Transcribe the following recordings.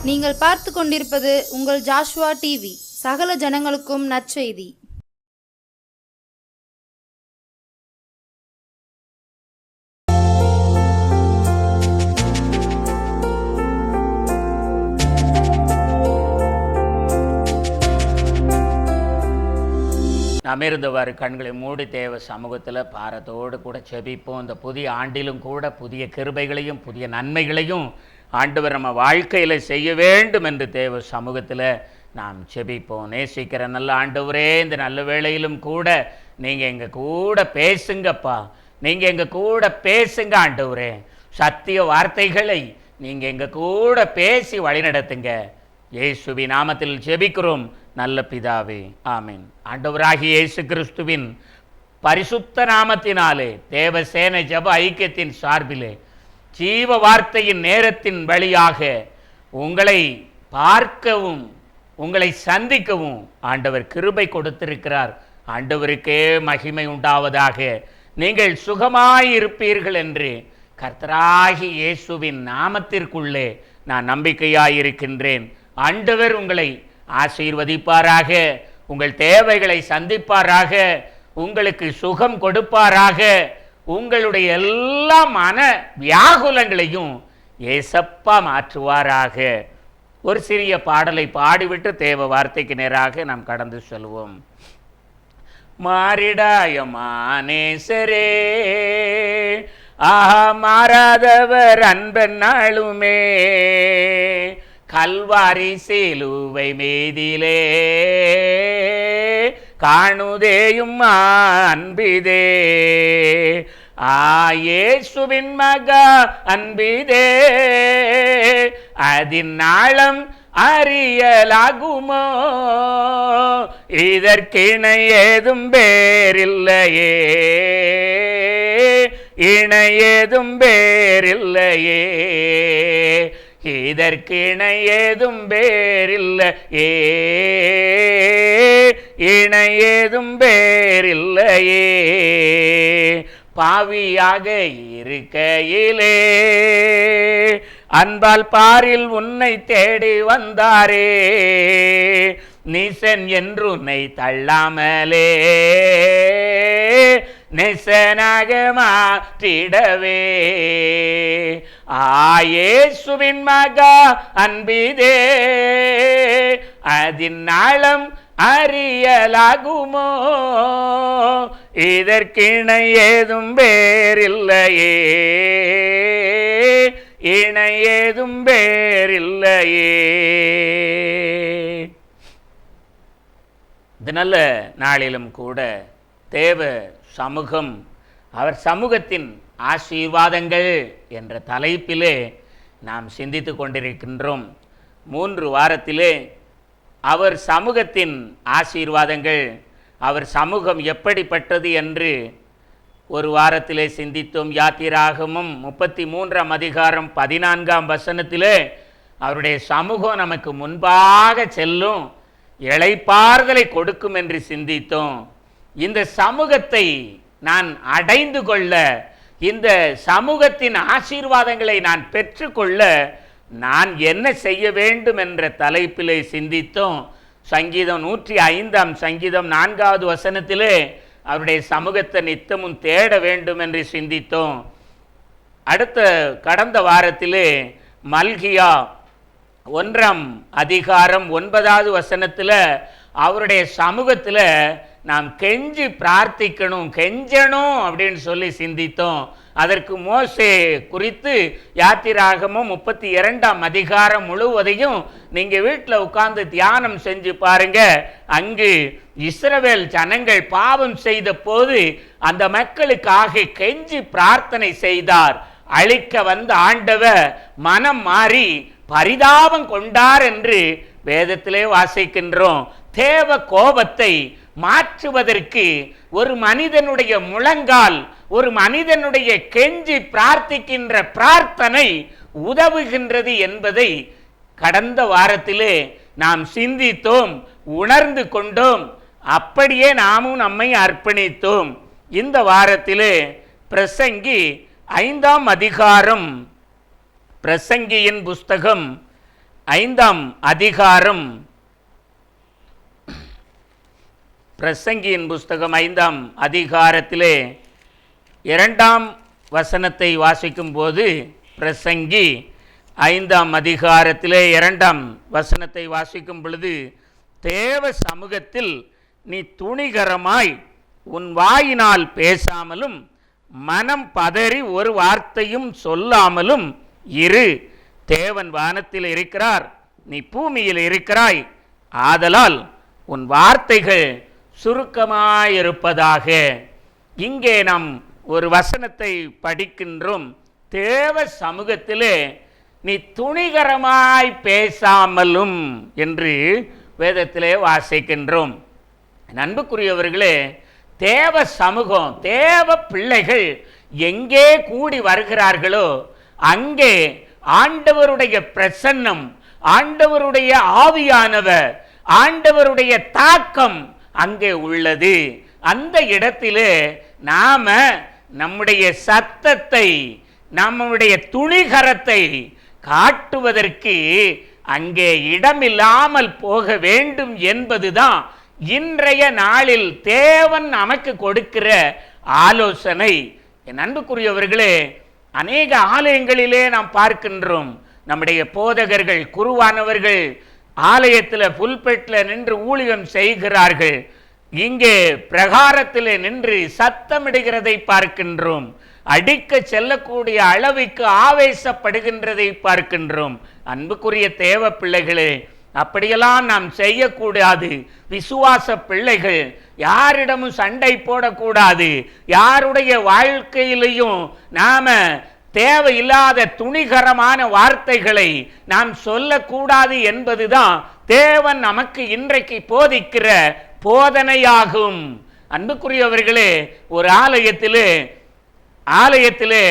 நீங்கள் பார்த்து கொண்டிருப்பது உங்கள் ஜாஷுவா டிவி. சகல ஜனங்களுக்கும் நற்செய்தி. நாம் இருந்தவாறு கண்களை மூடி தேவ சமூகத்தில் பாரத்தோடு கூட செபிப்போம். இந்த புதிய ஆண்டிலும் கூட புதிய கிருபைகளையும் புதிய நன்மைகளையும் ஆண்டவர் நம்ம வாழ்க்கையில் செய்ய வேண்டும் என்று தேவ சமூகத்தில் நாம் செபிப்போம். நேசிக்கிற நல்ல ஆண்டவரே, இந்த நல்ல வேளையிலும் கூட நீங்கள் எங்கள் கூட பேசுங்கப்பா. நீங்கள் எங்கள் கூட பேசுங்க ஆண்டவரே. சத்திய வார்த்தைகளை நீங்கள் எங்கள் கூட பேசி வழிநடத்துங்க. இயேசுவின் நாமத்தில் ஜெபிக்கிறோம் நல்ல பிதாவே, ஆமீன். ஆண்டவராகிய இயேசு கிறிஸ்துவின் பரிசுத்த நாமத்தினாலே தேவசேனை ஜெப ஐக்கியத்தின் சார்பிலே ஜீவ வார்த்தையின் நேரத்தின் வழியாக உங்களை பார்க்கவும் உங்களை சந்திக்கவும் ஆண்டவர் கிருபை கொடுத்திருக்கிறார். ஆண்டவருக்கே மகிமை உண்டாவதாக. நீங்கள் சுகமாயிருப்பீர்கள் என்று கர்த்தராகிய இயேசுவின் நாமத்திற்குள்ளே நான் நம்பிக்கையாயிருக்கின்றேன். ஆண்டவர் உங்களை ஆசீர்வதிப்பாராக, உங்கள் தேவைகளை சந்திப்பாராக, உங்களுக்கு சுகம் கொடுப்பாராக, உங்களுடைய எல்லா மன வியாகுலங்களையும் ஏசப்பா மாற்றுவாராக. ஒரு சிறிய பாடலை பாடிவிட்டு தேவ வார்த்தைக்கு நேராக நாம் கடந்து செல்வோம். மாறிடாயமானேசரே, ஆஹா மாறாதவர் அன்பன் நாளுமே, கல்வாரி சிலுவை மீதிலே காணுதேயும் அன்பிதே, இயேசுவின் மகா அன்பிதே, அதின் நாளம் அறியலாகுமோ, இதற்கிணை ஏதும் பேரில்லையே, இணை ஏதும் பேரில்லையே, இதற்கிணை ஏதும் பேரில்லையே, இணை ஏதும் பேரில்லையே. பாவியாக இருக்கையிலே அன்பால் பாரில் உன்னை தேடி வந்தாரே, நீசன் என்று உன்னை தள்ளாமலே நேசனாக மாற்றிடவே, இயேசுவின் மகா அன்பிதே, அதின் நாளம் அறியலாகுமோ, இதற்கிணை ஏதும் பேரில்லையே, இணை ஏதும் பேரில்லையே. இந்த நல்ல நாளிலும் கூட தேவ சமூகம், அவர் சமூகத்தின் ஆசீர்வாதங்கள் என்ற தலைப்பிலே நாம் சிந்தித்து கொண்டிருக்கின்றோம். 3 வாரத்திலே அவர் சமூகத்தின் ஆசீர்வாதங்கள், அவர் சமூகம் எப்படிப்பட்டது என்று ஒரு வாரத்திலே சிந்தித்தோம். யாத்திராகமம் 33ஆம் அதிகாரம் 14ஆம் வசனத்திலே அவருடைய சமூகம் நமக்கு முன்பாக செல்லும், இளைப்பாறுதலை கொடுக்கும் என்று சிந்தித்தோம். இந்த சமூகத்தை நான் அடைந்து கொள்ள, இந்த சமூகத்தின் ஆசீர்வாதங்களை நான் பெற்றுக்கொள்ள நான் என்ன செய்ய வேண்டும் என்ற தலைப்பிலே சிந்தித்தோம். சங்கீதம் 105ஆம் சங்கீதம் 4வது வசனத்திலே அவருடைய சமூகத்தை நித்தமும் தேட வேண்டும் என்று சிந்தித்தோம். கடந்த வாரத்திலே மல்கியா 1ஆம் அதிகாரம் 9வது வசனத்தில் அவருடைய சமூகத்தில் நாம் கெஞ்சி பிரார்த்திக்கணும், கெஞ்சணும் அப்படின்னு சொல்லி சிந்தித்தோம். அதற்கு மோசே குறித்து யாத்திராகமம் 32ஆம் அதிகாரம் முழுவதையும் நீங்கள் வீட்டில் உட்கார்ந்து தியானம் செஞ்சு பாருங்க. அங்கு இஸ்ரவேல் ஜனங்கள் பாவம் செய்த போது அந்த மக்களுக்காக கெஞ்சி பிரார்த்தனை செய்தார். அழிக்க வந்த ஆண்டவர் மனம் மாறி பரிதாபம் கொண்டார் என்று வேதத்திலே வாசிக்கின்றோம். தேவ கோபத்தை மாற்றுவதற்கு ஒரு மனிதனுடைய முழங்கால், ஒரு மனிதனுடைய கெஞ்சி பிரார்த்திக்கின்ற பிரார்த்தனை உதவுகின்றது என்பதை கடந்த வாரத்திலே நாம் சிந்தித்தோம், உணர்ந்து கொண்டோம். அப்படியே நாமும் நம்மை அர்ப்பணித்தோம். இந்த வாரத்திலே பிரசங்கி 5ஆம் அதிகாரம், பிரசங்கியின் புஸ்தகம் 5ஆம் அதிகாரம், பிரசங்கியின் புஸ்தகம் 5ஆம் அதிகாரத்திலே 2ஆம் வசனத்தை வாசிக்கும் போது, பிரசங்கி 5ஆம் அதிகாரத்திலே 2ஆம் வசனத்தை வாசிக்கும் பொழுது, தேவ சமூகத்தில் நீ துணிகரமாய் உன் வாயினால் பேசாமலும் மனம் பதறி ஒரு வார்த்தையும் சொல்லாமலும் இரு. தேவன் வானத்தில் இருக்கிறார், நீ பூமியில் இருக்கிறாய், ஆதலால் உன் வார்த்தைகள் சுருக்கமாயிருப்பதாக. இங்கே நாம் ஒரு வசனத்தை படிக்கின்றோம். தேவ சமூகத்திலே நீ துணிகரமாய் பேசாமலும் என்று வேதத்திலே வாசிக்கின்றோம். அன்புக்குரியவர்களே, தேவ சமூகம், தேவ பிள்ளைகள் எங்கே கூடி வருகிறார்களோ அங்கே ஆண்டவருடைய பிரசன்னம், ஆண்டவருடைய ஆவியானவர், ஆண்டவருடைய தாக்கம் அங்கே உள்ளது. அந்த இடத்திலே நாம நம்முடைய சத்தத்தை, நம்முடைய துணிகரத்தை காட்டுவதற்கு அங்கே இடமில்லாமல் போக வேண்டும் என்பதுதான் இன்றைய நாளில் தேவன் நமக்கு கொடுக்கிற ஆலோசனை. என் அன்புக்குரியவர்களே, அநேக ஆலயங்களிலே நாம் பார்க்கின்றோம், நம்முடைய போதகர்கள், குருவானவர்கள் ஆலயத்தில் புல்பெட்டில் நின்று ஊழியம் செய்கிறார்கள். இங்கே பிரகாரத்திலே நின்று சத்தமிடுகிறதை பார்க்கின்றோம். அடிக்க செல்லக்கூடிய அளவுக்கு ஆவேசப்படுகின்றதை பார்க்கின்றோம். அன்புக்குரிய தேவ பிள்ளைகளே, அப்படியெல்லாம் நாம் செய்யக்கூடாது. விசுவாச பிள்ளைகள் யாரிடமும் சண்டை போடக்கூடாது. யாருடைய வாழ்க்கையிலையும் நாம தேவையில்லாத துணிகரமான வார்த்தைகளை நாம் சொல்லக்கூடாது என்பதுதான் தேவன் நமக்கு இன்றைக்கு போதிக்கிற போதனையாகும். அன்புக்குரியவர்களே, ஒரு ஆலயத்திலே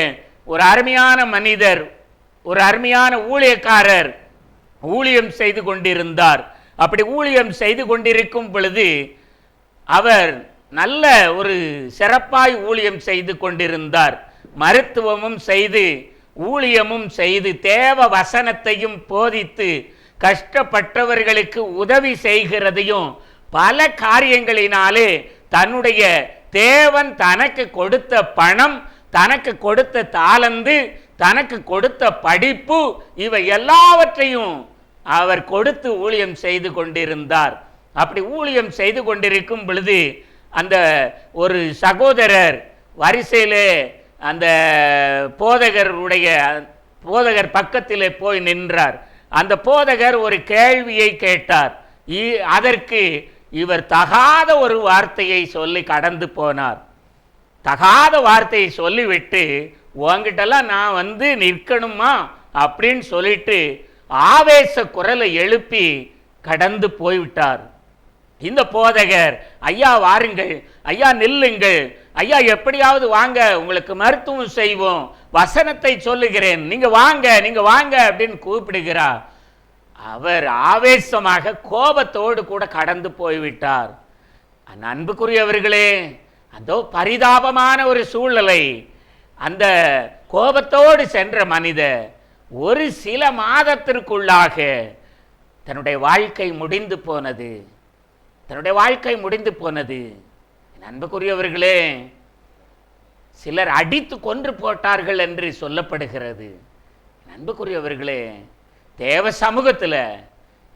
ஒரு அருமையான மனிதர், ஒரு அருமையான ஊழியக்காரர் ஊழியம் செய்து கொண்டிருந்தார். அப்படி ஊழியம் செய்து கொண்டிருக்கும் பொழுது அவர் நல்ல ஒரு சிறப்பாய் ஊழியம் செய்து கொண்டிருந்தார். மருத்துவமும் செய்து, ஊழியமும் செய்து, தேவ வசனத்தையும் போதித்து, கஷ்டப்பட்டவர்களுக்கு உதவி செய்கிறதையும் பல காரியங்களினாலே தன்னுடைய தேவன் தனக்கு கொடுத்த பணம், தனக்கு கொடுத்த தாளந்து, தனக்கு கொடுத்த படிப்பு, இவை எல்லாவற்றையும் அவர் கொடுத்து ஊழியம் செய்து கொண்டிருந்தார். அப்படி ஊழியம் செய்து கொண்டிருக்கும் பொழுது அந்த ஒரு சகோதரர் வரிசையிலே அந்த போதகர் பக்கத்திலே போய் நின்றார். அந்த போதகர் ஒரு கேள்வியை கேட்டார். அதற்கு இவர் தகாத ஒரு வார்த்தையை சொல்லி கடந்து போனார். தகாத வார்த்தையை சொல்லிவிட்டு, உங்ககிட்டலாம் நான் வந்து நிற்கணுமா அப்படின்னு சொல்லிட்டு ஆவேச குரலை எழுப்பி கடந்து போய்விட்டார். இந்த போதகர், ஐயா வாருங்கள், ஐயா நில்லுங்கள், ஐயா எப்படியாவது வாங்க, உங்களுக்கு மருத்துவம் செய்வோம், வசனத்தை சொல்லுகிறேன், நீங்க வாங்க, நீங்க வாங்க அப்படின்னு கூப்பிடுகிறார். அவர் ஆவேசமாக கோபத்தோடு கூட கடந்து போய்விட்டார். அன்புக்குரியவர்களே, அதோ பரிதாபமான ஒரு சூழ்நிலை. அந்த கோபத்தோடு சென்ற மனிதர் ஒரு சில மாதத்திற்குள்ளாக தன்னுடைய வாழ்க்கை முடிந்து போனது. அன்புக்குரியவர்களே, சிலர் அடித்து கொன்று போட்டார்கள் என்று சொல்லப்படுகிறது. அன்புக்குரியவர்களே, தேவ சமூகத்தில்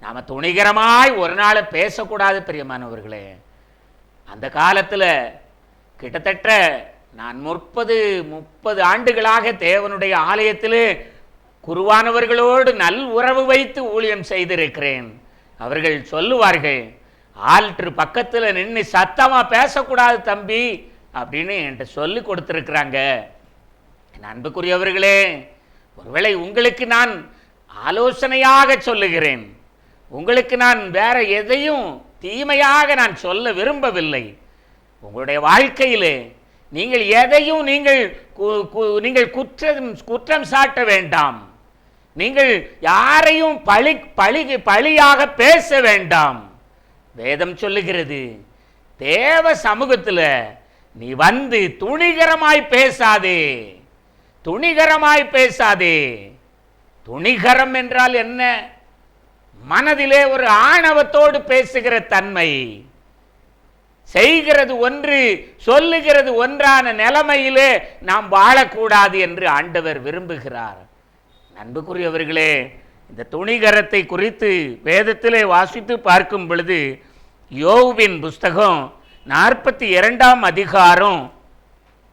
நாம் துணிகரமாய் ஒரு நாள் பேசக்கூடாது பிரியமானவர்களே. அந்த காலத்தில் கிட்டத்தட்ட நான் 30 ஆண்டுகளாக தேவனுடைய ஆலயத்திலே குருவானவர்களோடு நல் உறவு வைத்து ஊழியம் செய்திருக்கிறேன். அவர்கள் சொல்லுவார்கள், ஆல்ட்ரு பக்கத்தில் நின்று சத்தமாக பேசக்கூடாது தம்பி அப்படின்னு என்கிட்ட சொல்லி கொடுத்துருக்குறாங்க. என் அன்புக்குரியவர்களே, ஒருவேளை உங்களுக்கு நான் ஆலோசனையாக சொல்லுகிறேன், உங்களுக்கு நான் வேற எதையும் தீமையாக நான் சொல்ல விரும்பவில்லை. உங்களுடைய வாழ்க்கையிலே நீங்கள் எதையும் நீங்கள் குற்றம் சாட்ட வேண்டாம். நீங்கள் யாரையும் பழியாக பேச வேண்டாம். வேதம் சொல்லுகிறது, தேவ சமூகத்தில் நீ வந்து துணிகரமாய் பேசாதே. துணிகரம் என்றால் என்ன? மனதிலே ஒரு ஆணவத்தோடு பேசுகிற தன்மை, செய்கிறது ஒன்று சொல்லுகிறது ஒன்றான நிலைமையிலே நாம் வாழக்கூடாது என்று ஆண்டவர் விரும்புகிறார். அன்புக்குரியவர்களே, இந்த துணிகரத்தை குறித்து வேதத்திலே வாசித்து பார்க்கும் பொழுது யோபுவின் புஸ்தகம் 42ஆம் அதிகாரம்,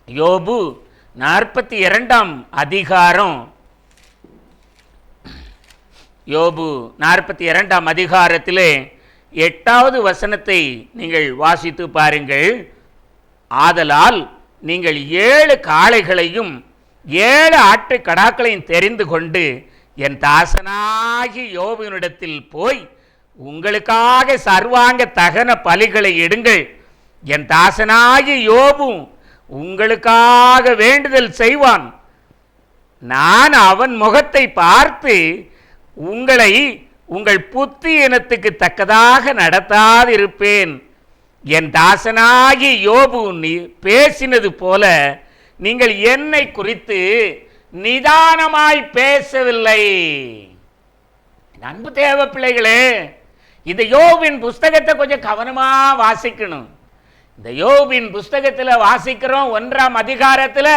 யோபு 42ஆம் அதிகாரம், யோபு 42ஆம் அதிகாரத்திலே 8வது வசனத்தை நீங்கள் வாசித்து பாருங்கள். ஆதலால் நீங்கள் 7 காளைகளையும் 7 ஆட்டு கடாக்களையும் தெரிந்து கொண்டு என் தாசனாகி யோபுவினிடத்தில் போய் உங்களுக்காக சர்வாங்க தகன பலிகளை இடுங்கள். என் தாசனாகி யோபு உங்களுக்காக வேண்டுதல் செய்வான். நான் அவன் முகத்தை பார்த்து உங்களை உங்கள் புத்தி இனத்துக்கு தக்கதாக நடத்தாதிருப்பேன். என் தாசனாகி யோபு பேசினது போல நீங்கள் என்னை குறித்து நிதானமாய் பேசவில்லை. அன்பு தேவ பிள்ளைகளே, இந்த யோபின் புஸ்தகத்தை கொஞ்சம் கவனமா வாசிக்கணும். இந்த யோபின் புஸ்தகத்தில் வாசிக்கிறோம், 1ஆம் அதிகாரத்தில்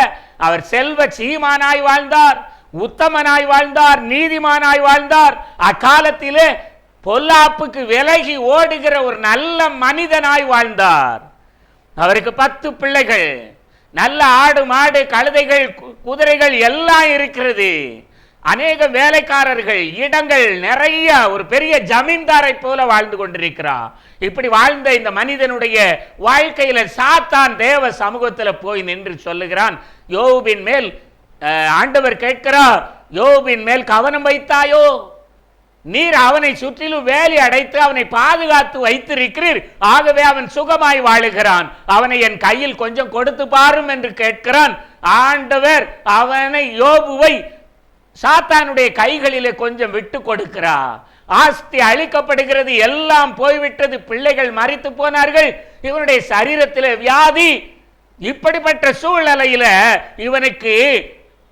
அவர் செல்வ சீமானாய் வாழ்ந்தார், உத்தமனாய் வாழ்ந்தார், நீதிமானாய் வாழ்ந்தார். அக்காலத்திலே பொல்லாப்புக்கு விலகி ஓடுகிற ஒரு நல்ல மனிதனாய் வாழ்ந்தார். அவருக்கு 10 பிள்ளைகள், நல்ல ஆடு மாடு கழுதைகள் குதிரைகள் எல்லாம் இருக்கிறது, அநேக வேலைக்காரர்கள், இடங்கள் நிறைய, ஒரு பெரிய ஜமீன்தாரை போல வாழ்ந்து கொண்டிருக்கிறார். இப்படி வாழ்ந்த இந்த மனிதனுடைய வாழ்க்கையில சாத்தான் தேவ சமூகத்தில் போய் நின்று சொல்லுகிறான், யோபின் மேல் ஆண்டவர் கேட்கிறார், யோபின் மேல் கவனம் வைத்தாயோ? நீர் அவனை சுற்றிலும் வேலி அடைத்து அவனை பாதுகாத்து வைத்திருக்கிறீர், ஆகவே அவன் சுகமாய் வாழுகிறான், அவனை என் கையில் கொஞ்சம் கொடுத்து பாரும் என்று கேட்கிறான். ஆண்டவர் அவனை, யோபுவை சாத்தானுடைய கைகளிலே கொஞ்சம் விட்டு கொடுக்கிறார். ஆஸ்தி அழிக்கப்படுகிறது, எல்லாம் போய்விட்டது, பிள்ளைகள் மரித்து போனார்கள், இவனுடைய சரீரத்தில் வியாதி. இப்படிப்பட்ட சூழ்நிலையில இவனுக்கு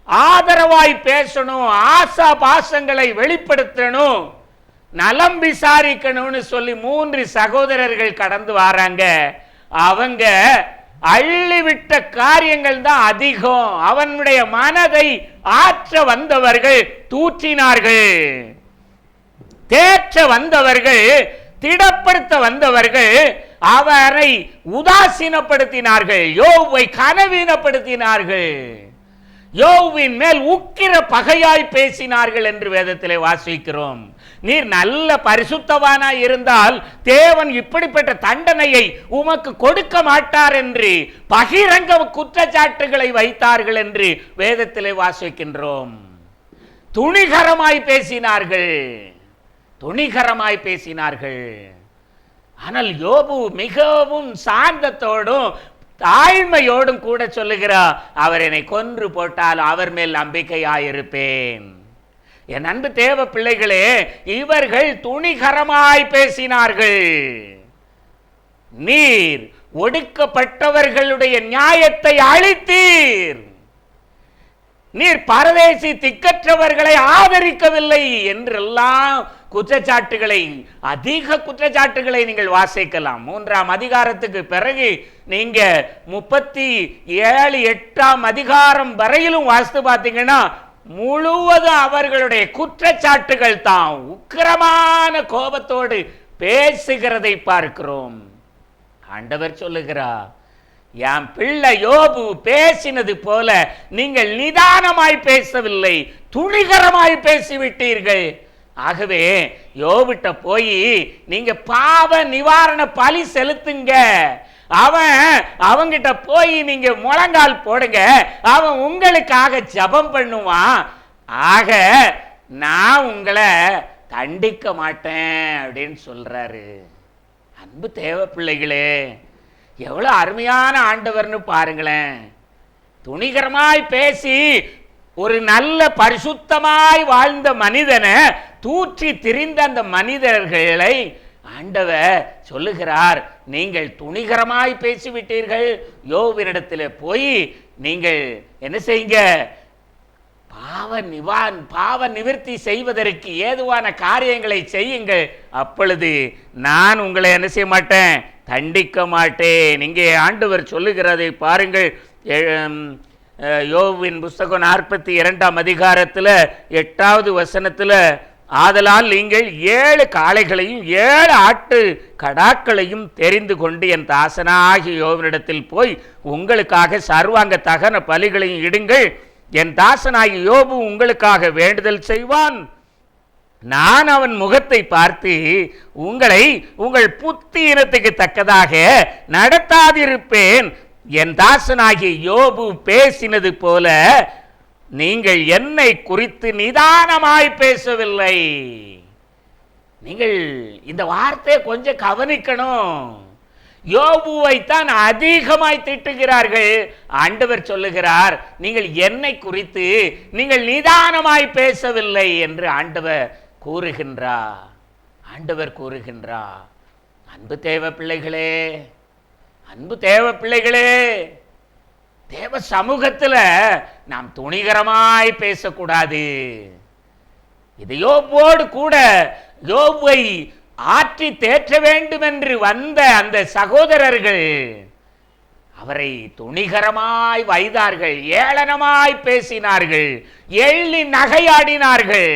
ஆதரவாய் பேசணும், ஆசா பாசங்களை வெளிப்படுத்தணும், நலம் விசாரிக்கணும்னு சொல்லி 3 சகோதரர்கள் கடந்து வராங்க. அவங்க அள்ளிவிட்ட காரியங்கள் தான் அதிகம். அவனுடைய மனதை ஆற்ற வந்தவர்கள் தூற்றினார்கள், தேற்ற வந்தவர்கள், திடப்படுத்த வந்தவர்கள் அவரை உதாசீனப்படுத்தினார்கள், யோபுவை கனவீனப்படுத்தினார்கள், யோபுவின் மேல் உக்கிர பகையாய் பேசினார்கள் என்று வேதத்திலே வாசிக்கிறோம். நீர் நல்ல பரிசுத்தவானாய் இருந்தால் தேவன் இப்படிப்பட்ட தண்டனையை உமக்கு கொடுக்க மாட்டார் என்று பகிரங்க குற்றச்சாட்டுகளை வைத்தார்கள் என்று வேதத்திலே வாசிக்கின்றோம். துணிகரமாய் பேசினார்கள், துணிகரமாய் பேசினார்கள். ஆனால் யோபு மிகவும் சாந்தத்தோடும் தாழ்மையோடும் கூட சொல்லுகிறார், அவர் என்னை கொன்று போட்டால் அவர் மேல் நம்பிக்கையாயிருப்பேன். என் அன்பு தேவ பிள்ளைகளே, இவர்கள் துணிகரமாய் பேசினார்கள். நீர் ஒடுக்கப்பட்டவர்களுடைய நியாயத்தை அழித்தீர், நீர் பரதேசி திக்கற்றவர்களை ஆதரிக்கவில்லை என்றெல்லாம் குற்றச்சாட்டுகளை, அதிக குற்றச்சாட்டுகளை நீங்கள் வாசிக்கலாம். 3ஆம் அதிகாரத்துக்கு பிறகு நீங்க 37, 8ஆம் அதிகாரம் வரையிலும் வாசித்து பார்த்தீங்கன்னா முழுவதும் அவர்களுடைய குற்றச்சாட்டுகள் தான். உக்கிரமான கோபத்தோடு பேசுகிறதை பார்க்கிறோம். ஆண்டவர் சொல்லுகிறார், என் பிள்ளை யோபு பேசினது போல நீங்கள் நிதானமாய் பேசவில்லை, துணிகரமாய் பேசிவிட்டீர்கள். ஆகவே யோபிட்ட போய் நீங்க பாவ நிவாரண பலி செலுத்துங்க, அவங்கிட்ட போய் நீங்க முழங்கால் போடுங்க, அவன் உங்களுக்காக ஜெபம் பண்ணுவான், ஆக நான் உங்களை தண்டிக்க மாட்டேன் அப்படின்னு சொல்றாரு. அன்பு தேவ பிள்ளைகளே, எவ்வளவு அருமையான ஆண்டவர்னு பாருங்களேன். துணிகரமாய் பேசி ஒரு நல்ல பரிசுத்தமாய் வாழ்ந்த மனிதனை தூற்றி திரிந்த அந்த மனிதர்களை ஆண்டவர் சொல்லுகிறார், நீங்கள் துணிகரமாய் பேசிவிட்டீர்கள், யோபினிடத்தில் போய் நீங்கள் என்ன செய்யுங்க, பாவ நிவர்த்தி செய்வதற்கு ஏதுவான காரியங்களை செய்யுங்கள். அப்பொழுது நான் உங்களை என்ன செய்ய மாட்டேன், தண்டிக்க மாட்டேன். இங்கே ஆண்டவர் சொல்லுகிறதை பாருங்கள். யோபுவின் புஸ்தகம் 42ஆம் அதிகாரத்தில் 8வது வசனத்தில், ஆதலால் நீங்கள் 7 காளைகளையும் 7 ஆட்டு கடாக்களையும் தெரிந்து கொண்டு என் தாசனாகிய யோபுவினிடத்தில் போய் உங்களுக்காக சர்வாங்க தகன பலிகளையும் இடுங்கள். என் தாசனாகிய யோபு உங்களுக்காக வேண்டுதல் செய்வான். நான் அவன் முகத்தை பார்த்து உங்களை உங்கள் புத்தியினத்துக்கு தக்கதாக நடத்தாதிருப்பேன். என் தாசனாகிய யோபு பேசினது போல நீங்கள் என்னை குறித்து நிதானமாய் பேசவில்லை. நீங்கள் இந்த வார்த்தையை கொஞ்சம் கவனிக்கணும். யோபுவைத்தான் அதிகமாய் திட்டுகிறார்கள். ஆண்டவர் சொல்லுகிறார், நீங்கள் என்னை குறித்து நீங்கள் நிதானமாய் பேசவில்லை என்று ஆண்டவர் கூறுகின்றார். அன்பு தேவ பிள்ளைகளே, தேவ சமூகத்தில் நாம் துணிகரமாய் பேசக்கூடாது. இது யோபுவோடு கூட யோபுவை ஆற்றி தேற்ற வேண்டும் என்று வந்த அந்த சகோதரர்கள் அவரை துணிகரமாய் வைத்தார்கள், ஏளனமாய் பேசினார்கள், எள்ளி நகையாடினார்கள்.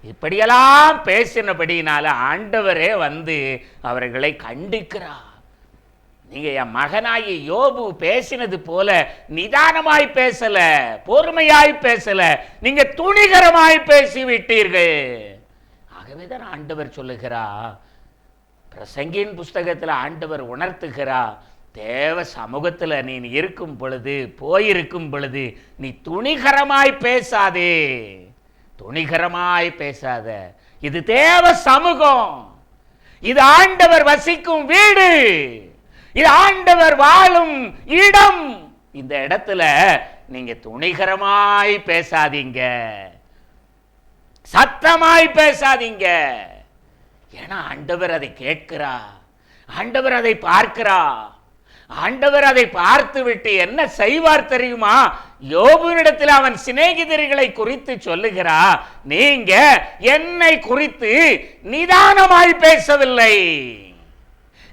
இப்படியெல்லாம் பேசினபடினால ஆண்டவரே வந்து அவர்களை கண்டிக்கிறார். நீங்க என் மகனாகி யோபு பேசினது போல நிதானமாய் பேசல, பொறுமையாய் பேசல, நீங்க துணிகரமாய் பேசிவிட்டீர்கள். ஆகவேதான் ஆண்டவர் சொல்லுகிறார், பிரசங்கியின் புஸ்தகத்தில் ஆண்டவர் உணர்த்துகிறார், தேவ சமூகத்தில் நீ இருக்கும் பொழுது, போயிருக்கும் பொழுது நீ துணிகரமாய் பேசாத. இது தேவ சமூகம், இது ஆண்டவர் வசிக்கும் வீடு, இது ஆண்டவர் வாழும் இடம். இந்த இடத்துல நீங்க துணிகரமாய் பேசாதீங்க, சத்தமாய் பேசாதீங்க. ஏன்னா ஆண்டவர் அதை கேட்கிறார், ஆண்டவர் அதை பார்க்கிறார். ஆண்டவர் அதை பார்த்து விட்டு என்ன செய்வார் தெரியுமா? யோபுவினிடத்தில் அவன் சிநேகிதர்களை குறித்து சொல்லுகிறார், நீங்க என்னை குறித்து நிதானமாய் பேசவில்லை,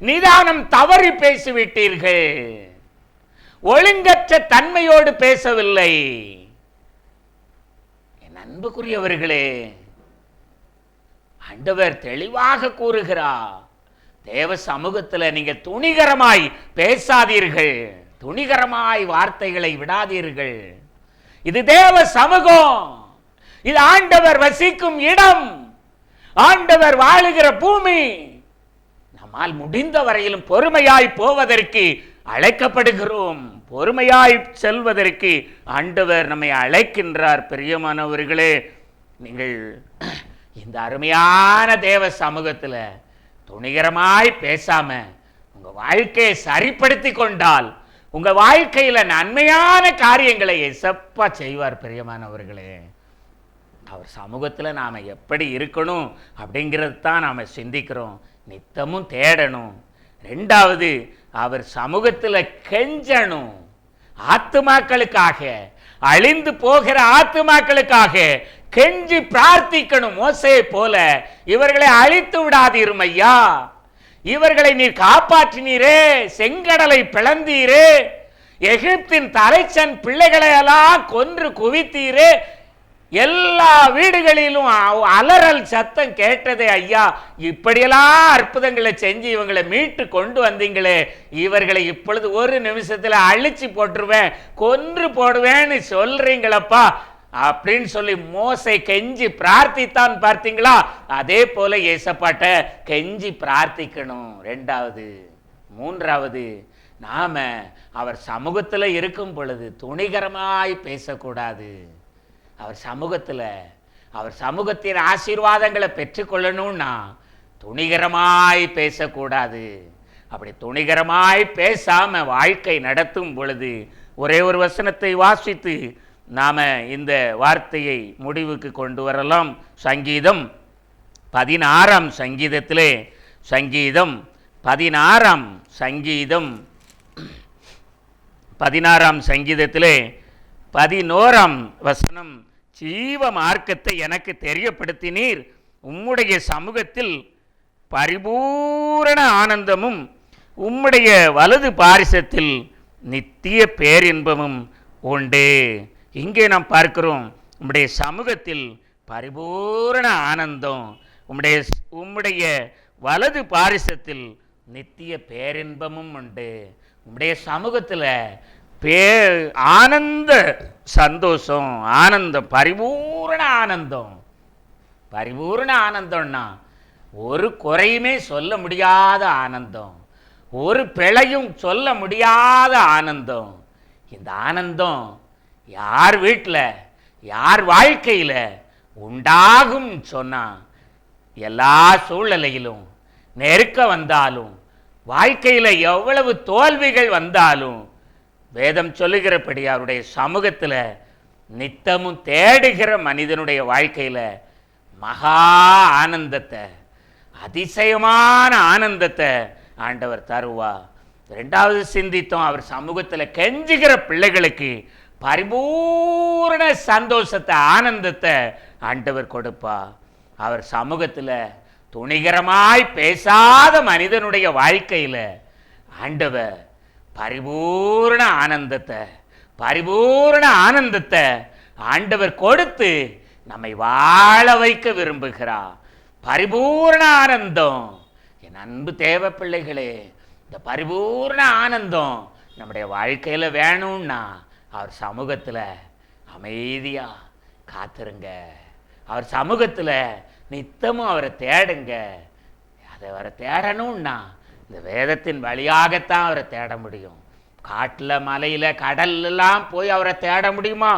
நிதானம் தவறி பேசிவிட்டீர்கள், ஒழுங்கற்ற தன்மையோடு பேசவில்லை. என் அன்புக்குரியவர்களே, ஆண்டவர் தெளிவாக கூறுகிறார், தேவ சமூகத்தில் நீங்க துணிகரமாய் பேசாதீர்கள், துணிகரமாய் வார்த்தைகளை விடாதீர்கள். இது தேவ சமூகம், இது ஆண்டவர் வசிக்கும் இடம், ஆண்டவர் வாழுகிற பூமி. நம்மால் முடிந்த வரையிலும் பொறுமையாய் போவதற்கு அழைக்கப்படுகிறோம், பொறுமையாய் செல்வதற்கு ஆண்டவர் நம்மை அழைக்கின்றார். பிரியமானவர்களே, நீங்கள் இந்த அருமையான தேவ சமூகத்தில் துணிகரமாய் பேசாம உங்க வாழ்க்கையை சரிப்படுத்தி கொண்டால் உங்க வாழ்க்கையில நன்மையான காரியங்களை எசப்பா செய்வார். பிரியமானவர்களே, அவர் சமூகத்தில் நாம எப்படி இருக்கணும் அப்படிங்கிறது தான் நாம சிந்திக்கிறோம், நித்தமும் தேடணும். ரெண்டாவது, அவர் சமூகத்தில் கெஞ்சணும், ஆத்துமாக்களுக்காக, அழிந்து போகிற ஆத்துமாக்களுக்காக கெஞ்சி பிரார்த்திக்கணும். மோசேயை போல இவர்களை அழித்து விடாதீரும் ஐயா, இவர்களை நீர் காப்பாற்றினீரே, செங்கடலை பிளந்தீரே, எகிப்தின் தலைச்சன் பிள்ளைகளை எல்லாம் கொன்று குவித்தீரே, எல்லா வீடுகளிலும் அலறல் சத்தம் கேட்டதே ஐயா, இப்படியெல்லாம் அற்புதங்களை செஞ்சு இவங்களை மீட்டு கொண்டு வந்தீங்களே, இவர்களை இப்பொழுது ஒரு நிமிஷத்துல அழிச்சு போட்டுருவேன், கொன்று போடுவேன்னு சொல்றீங்களப்பா அப்படின்னு சொல்லி மோசே கெஞ்சி பிரார்த்தித்தான். பார்த்தீங்களா? அதே போல ஏசப்பாட்ட கெஞ்சி பிரார்த்திக்கணும். ரெண்டாவது, மூன்றாவது, நாம அவர் சமூகத்தில் இருக்கும் பொழுது துணிகரமாய் பேசக்கூடாது. அவர் சமூகத்தின் ஆசீர்வாதங்களை பெற்றுக்கொள்ளணும்னா துணிகரமாய் பேசக்கூடாது. அப்படி துணிகரமாய் பேசாம வாழ்க்கை நடத்தும் பொழுது ஒரே ஒரு வசனத்தை வாசித்து நாம இந்த வார்த்தையை முடிவுக்கு கொண்டு வரலாம். சங்கீதம் 16ஆம் சங்கீதத்திலே, சங்கீதம் 16ஆம் சங்கீதத்திலே 11ஆம் வசனம், ஜீவ மார்க்கத்தை எனக்கு தெரியப்படுத்தினீர், உம்முடைய சமூகத்தில் பரிபூரண ஆனந்தமும் உம்முடைய வலது பாரிசத்தில் நித்திய பேரின்பமும் உண்டு. இங்கே நாம் பார்க்கிறோம், உம்முடைய சமூகத்தில் பரிபூரண ஆனந்தம், உம்முடைய வலது பாரிசத்தில் நித்திய பேரின்பமும் உண்டு. உம்முடைய சமூகத்தில் ஆனந்த சந்தோஷம், ஆனந்தம், பரிபூரண ஆனந்தம். பரிபூரண ஆனந்தம்னா ஒரு குறையுமே சொல்ல முடியாத ஆனந்தம், ஒரு பிழையும் சொல்ல முடியாத ஆனந்தம். இந்த ஆனந்தம் யார் வீட்டில், யார் வாழ்க்கையில் உண்டாகும் சொன்னால், எல்லா சூழ்நிலையிலும் நெருக்க வந்தாலும், வாழ்க்கையில் எவ்வளவு தோல்விகள் வந்தாலும், வேதம் சொல்லுகிறபடி அவருடைய சமூகத்தில் நித்தமும் தேடுகிற மனிதனுடைய வாழ்க்கையில் மகா ஆனந்தத்தை, அதிசயமான ஆனந்தத்தை ஆண்டவர் தருவா. ரெண்டாவது சிந்தித்தோம், அவர் சமூகத்தில் கெஞ்சுகிற பிள்ளைகளுக்கு பரிபூர்ண சந்தோஷத்தை, ஆனந்தத்தை ஆண்டவர் கொடுப்பா. அவர் சமூகத்தில் துணிகரமாய் பேசாத மனிதனுடைய வாழ்க்கையில் ஆண்டவர் பரிபூர்ண ஆனந்தத்தை, பரிபூர்ண ஆனந்தத்தை ஆண்டவர் கொடுத்து நம்மை வாழ வைக்க விரும்புகிறார். பரிபூர்ண ஆனந்தம். என் அன்பு தேவ பிள்ளைகளே, இந்த பரிபூர்ண ஆனந்தம் நம்முடைய வாழ்க்கையில் வேணும்னா அவர் சமூகத்தில் அமைதியாக காத்துருங்க. அவர் சமூகத்தில் நித்தமும் அவரை தேடுங்க. அதை அவரை தேடணும்னா இந்த வேதத்தின் வழியாகத்தான் அவரை தேட முடியும். காட்டில், மலையில், கடல்லாம் போய் அவரை தேட முடியுமா?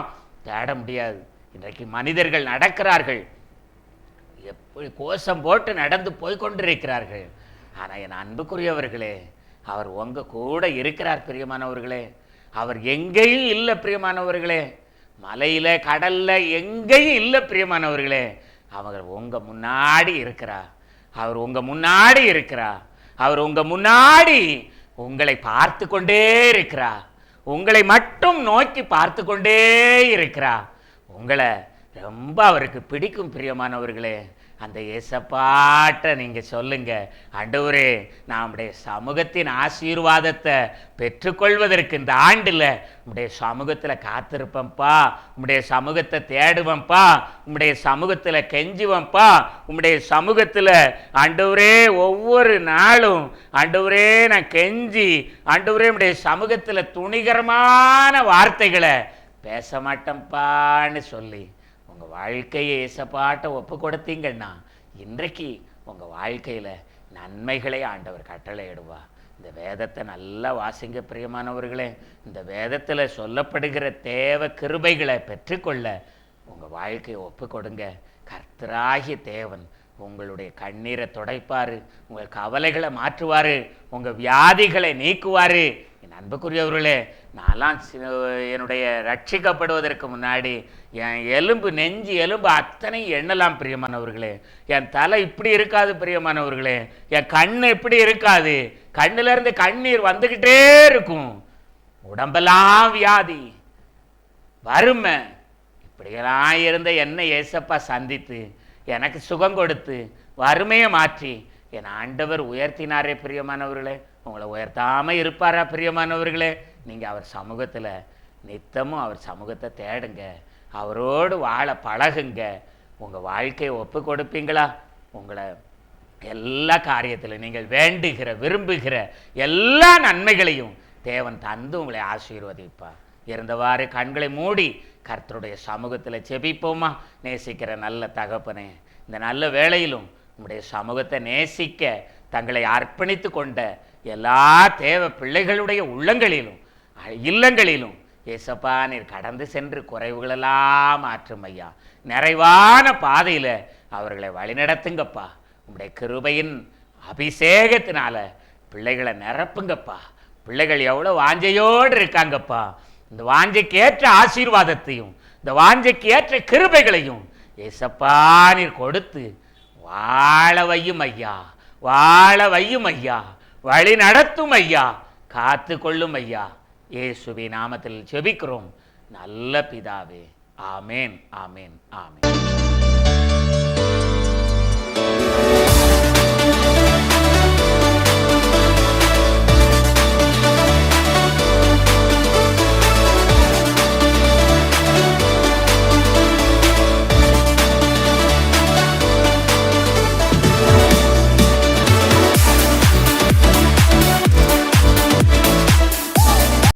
தேட முடியாது. இன்றைக்கு மனிதர்கள் நடக்கிறார்கள், எப்படி கோஷம் போட்டு நடந்து போய் கொண்டிருக்கிறார்கள். ஆனால் என் அன்புக்குரியவர்களே, அவர் உங்கள் கூட இருக்கிறார் பிரியமானவர்களே. அவர் எங்கேயும் இல்லை பிரியமானவர்களே, மலையில், கடலில் எங்கேயும் இல்லை பிரியமானவர்களே. அவர் உங்கள் முன்னாடி இருக்கிறார். அவர் உங்கள் முன்னாடி இருக்கிறார். அவர் உங்கள் முன்னாடி உங்களை பார்த்து கொண்டே இருக்கிறார். உங்களை மட்டும் நோக்கி பார்த்து கொண்டே இருக்கிறார். உங்களை ரொம்ப அவருக்கு பிடிக்கும் பிரியமானவர்களே. அந்த ஏசப்பாட்ட நீங்கள் சொல்லுங்க, ஆண்டவரே, நம்முடைய சமூகத்தின் ஆசீர்வாதத்தை பெற்றுக்கொள்வதற்கு இந்த ஆண்டில் உம்முடைய சமூகத்தில் காத்திருப்பேன்ப்பா, உம்முடைய சமூகத்தை தேடுவேன்ப்பா, உம்முடைய சமூகத்தில் கெஞ்சுவேன்ப்பா, உம்முடைய சமூகத்தில் ஆண்டவரே ஒவ்வொரு நாளும் ஆண்டவரே நான் கெஞ்சி, ஆண்டவரே உம்முடைய சமூகத்தில் துணிகரமான வார்த்தைகளை பேச மாட்டேன்ப்பான்னு சொல்லி உங்கள் வாழ்க்கையை ஏசப்பாட்ட ஒப்பு கொடுத்தீங்கன்னா இன்றைக்கு உங்கள் வாழ்க்கையில் நன்மைகளை ஆண்டவர் கட்டளையிடுவா. இந்த வேதத்தை நல்லா வாசிங்க பிரியமானவர்களே. இந்த வேதத்தில் சொல்லப்படுகிற தேவ கிருபைகளை பெற்றுக்கொள்ள உங்கள் வாழ்க்கையை ஒப்பு கொடுங்க. கர்த்தராகிய தேவன் உங்களுடைய கண்ணீரை துடைப்பார், உங்கள் கவலைகளை மாற்றுவார், உங்கள் வியாதிகளை நீக்குவார். என் அன்புக்குரியவர்களே, நான்லாம் என்னுடைய ரட்சிக்கப்படுவதற்கு முன்னாடி என் எலும்பு, நெஞ்சு எலும்பு அத்தனை எண்ணலாம் பிரியமானவர்களே. என் தலை இப்படி இருக்காது பிரியமானவர்களே. என் கண் இப்படி இருக்காது. கண்ணிலிருந்து கண்ணீர் வந்துக்கிட்டே இருக்கும். உடம்பெல்லாம் வியாதி, வறுமை, இப்படியெல்லாம் இருந்த என்னை ஏசப்பா சந்தித்து எனக்கு சுகம் கொடுத்து வறுமையை மாற்றி என் ஆண்டவர் உயர்த்தினாரே பிரியமானவர்களே. உங்களை உயர்த்தாமல் இருப்பாரா பிரியமானவர்களே? நீங்கள் அவர் சமூகத்தில் நித்தமும் அவர் சமூகத்தை தேடுங்க, அவரோடு வாழ பழகுங்க. உங்கள் வாழ்க்கையை ஒப்பு கொடுப்பீங்களா? உங்களை எல்லா காரியத்திலும் நீங்கள் வேண்டுகிற, விரும்புகிற எல்லா நன்மைகளையும் தேவன் தந்து உங்களை ஆசீர்வதிப்பா. இருந்தவாறு கண்களை மூடி கர்த்தருடைய சமூகத்தில் செபிப்போமா? நேசிக்கிற நல்ல தகப்பனே, இந்த நல்ல வேளையிலும் உங்களுடைய சமூகத்தை நேசிக்க தங்களை அர்ப்பணித்து கொண்ட எல்லா தேவ பிள்ளைகளுடைய உள்ளங்களிலும் இல்லங்களிலும் ஏசப்பா நீர் கடந்து சென்று குறைவுகளெல்லாம் மாற்றும் ஐயா. நிறைவான பாதையில் அவர்களை வழிநடத்துங்கப்பா. உங்களுடைய கிருபையின் அபிஷேகத்தினால பிள்ளைகளை நிரப்புங்கப்பா. பிள்ளைகள் எவ்வளோ வாஞ்சையோடு இருக்காங்கப்பா. இந்த வாஞ்சைக்கு ஏற்ற ஆசீர்வாதத்தையும் இந்த வாஞ்சைக்கு ஏற்ற கிருபைகளையும் ஏசப்பா நீர் கொடுத்து வாழ வையும் ஐயா, வாழ வையும் ஐயா, வழி நடத்தும் ஐயா, காத்து கொள்ளும் ஐயா. இயேசுவின் நாமத்தில் ஜெபிக்கிறோம் நல்ல பிதாவே. ஆமேன், ஆமேன், ஆமேன்.